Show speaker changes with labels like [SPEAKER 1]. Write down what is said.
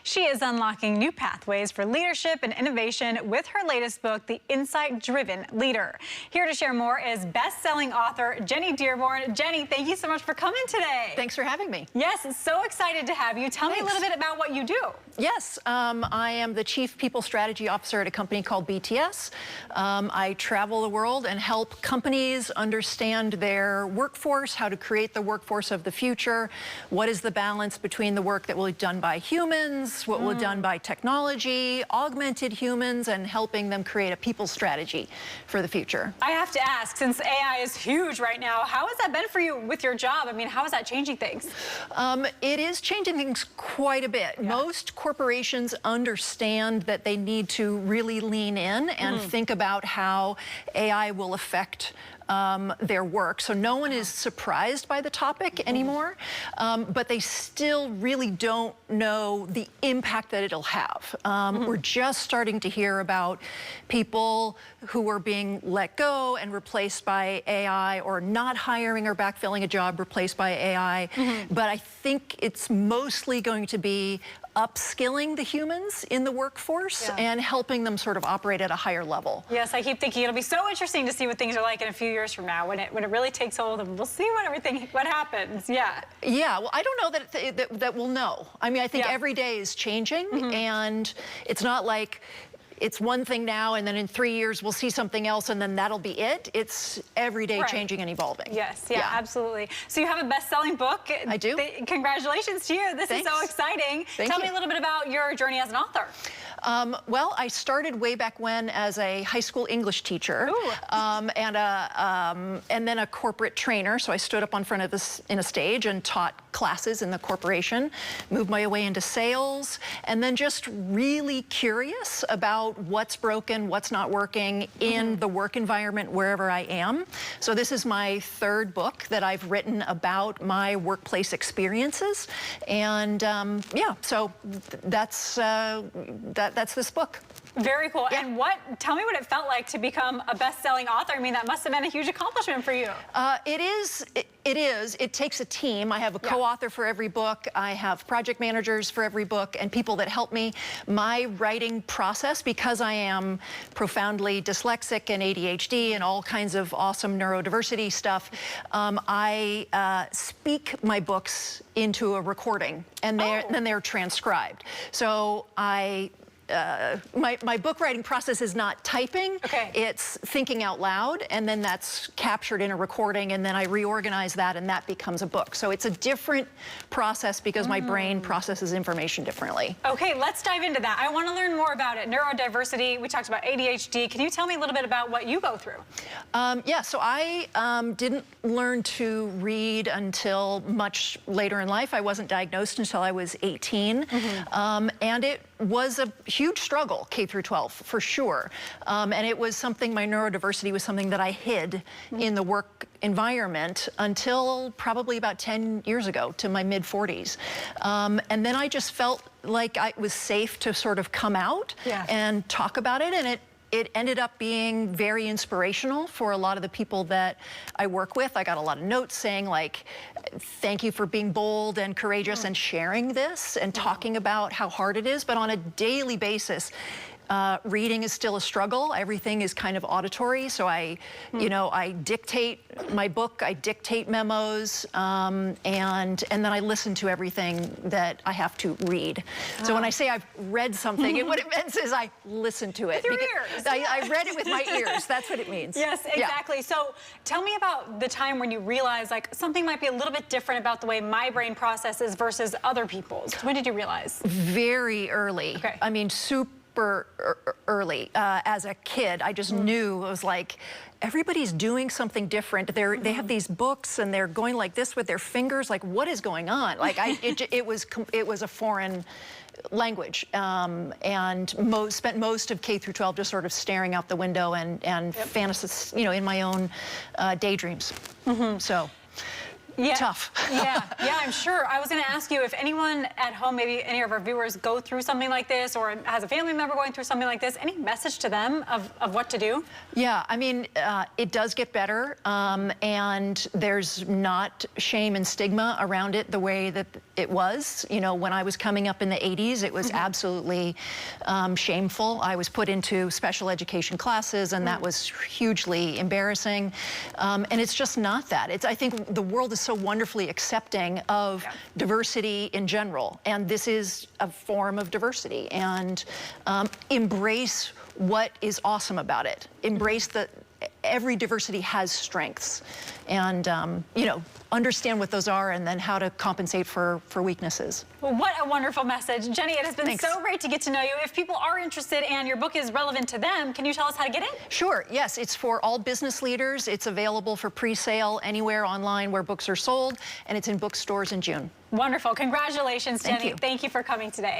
[SPEAKER 1] She is unlocking new pathways for leadership and innovation with her latest book, The Insight-Driven Leader. Here to share more is best-selling author Jenny Dearborn. Jenny, thank you so much for coming today.
[SPEAKER 2] Thanks for having me.
[SPEAKER 1] Yes, so excited to have you. Tell me a little bit about what you do.
[SPEAKER 2] Yes, I am the Chief People Strategy Officer at a company called BTS. I travel the world and help companies understand their workforce, how to create the workforce of the future, what is the balance between the work that will be done by humans, what will be done by technology, augmented humans, and helping them create a people strategy for the future.
[SPEAKER 1] I have to ask, since AI is huge right now, how has that been for you with your job? I mean, how is that changing things?
[SPEAKER 2] It is changing things quite a bit.
[SPEAKER 1] Yeah.
[SPEAKER 2] Most corporations understand that they need to really lean in and think about how AI will affect their work. So no one is surprised by the topic anymore, but they still really don't know the impact that it'll have. We're just starting to hear about people who are being let go and replaced by AI, or not hiring or backfilling a job replaced by AI. But I think it's mostly going to be upskilling the humans in the workforce and helping them sort of operate at a higher level.
[SPEAKER 1] Yes, I keep thinking it'll be so interesting to see what things are like in a few years from now when it really takes hold, and we'll see what happens. Yeah.
[SPEAKER 2] Yeah, well, I don't know that we'll know. I mean, I think every day is changing, and it's not like it's one thing now and then in 3 years we'll see something else and then that'll be it. It's every day changing and evolving.
[SPEAKER 1] Yes, absolutely. So you have a best-selling book.
[SPEAKER 2] I do.
[SPEAKER 1] Congratulations to you. This is so exciting. Tell me a little bit about your journey as an author.
[SPEAKER 2] Well, I started way back when as a high school English teacher, and then a corporate trainer. So I stood up on front of in a stage and taught classes in the corporation, moved my way into sales, and then just really curious about what's broken, what's not working in the work environment wherever I am. So this is my third book that I've written about my workplace experiences, and yeah, so that's this book.
[SPEAKER 1] Very cool. And tell me what it felt like to become a best-selling author. I mean, that must have been a huge accomplishment for you.
[SPEAKER 2] It is. It takes a team. I have a co-author for every book. I have project managers for every book and people that help me. My writing process, because I am profoundly dyslexic and ADHD and all kinds of awesome neurodiversity stuff, I speak my books into a recording, and then they're transcribed. So my book writing process is not typing, it's thinking out loud, and then that's captured in a recording, and then I reorganize that, and that becomes a book. So it's a different process because my brain processes information differently. Okay,
[SPEAKER 1] let's dive into that. I want to learn more about it. Neurodiversity, we talked about ADHD. Can you tell me a little bit about what you go through?
[SPEAKER 2] Yeah, so I didn't learn to read until much later in life. I wasn't diagnosed until I was 18, and it was a huge struggle, K through 12, for sure. And it was something, my neurodiversity was something that I hid in the work environment until probably about 10 years ago, to my mid-40s. And then I just felt like it was safe to sort of come out and talk about it, and it ended up being very inspirational for a lot of the people that I work with. I got a lot of notes saying, like, thank you for being bold and courageous and sharing this and talking about how hard it is. But on a daily basis, reading is still a struggle. Everything is kind of auditory. So I dictate my book, I dictate memos, and then I listen to everything that I have to read. So when I say I've read something, what it means is I listen to it.
[SPEAKER 1] With your ears.
[SPEAKER 2] I read it with my ears. That's what it means.
[SPEAKER 1] Yes, exactly. So tell me about the time when you realized, like, something might be a little bit different about the way my brain processes versus other people's. When did you realize?
[SPEAKER 2] Very early. I mean, super early. As a kid, I just knew. It was like, everybody's doing something different. They have these books and they're going like this with their fingers. Like, what is going on? Like, it was a foreign language, and spent most of K through 12 just sort of staring out the window and fantasies, in my own daydreams. So. Tough. Yeah, I'm sure. I was going to ask you if anyone at home, maybe any of our viewers, go through something like this or has a family member going through something like this, any message to them of what to do? Yeah, I mean, it does get better, and there's not shame and stigma around it the way that it was. You know, when I was coming up in the 80s, it was absolutely shameful. I was put into special education classes, and that was hugely embarrassing. And it's just not that. I think the world is so wonderfully accepting of diversity in general, and this is a form of diversity. And embrace what is awesome about it. Embrace that every diversity has strengths, and you know, understand what those are and then how to compensate for weaknesses.
[SPEAKER 1] Well, what a wonderful message. Jenny, it has been
[SPEAKER 2] Thanks.
[SPEAKER 1] so great to get to know you. If people are interested and your book is relevant to them, can you tell us how to get it?
[SPEAKER 2] Sure, yes, it's for all business leaders. It's available for pre-sale anywhere online where books are sold, and it's in bookstores in June.
[SPEAKER 1] Wonderful. Congratulations, Jenny.
[SPEAKER 2] Thank you.
[SPEAKER 1] Thank you for coming today.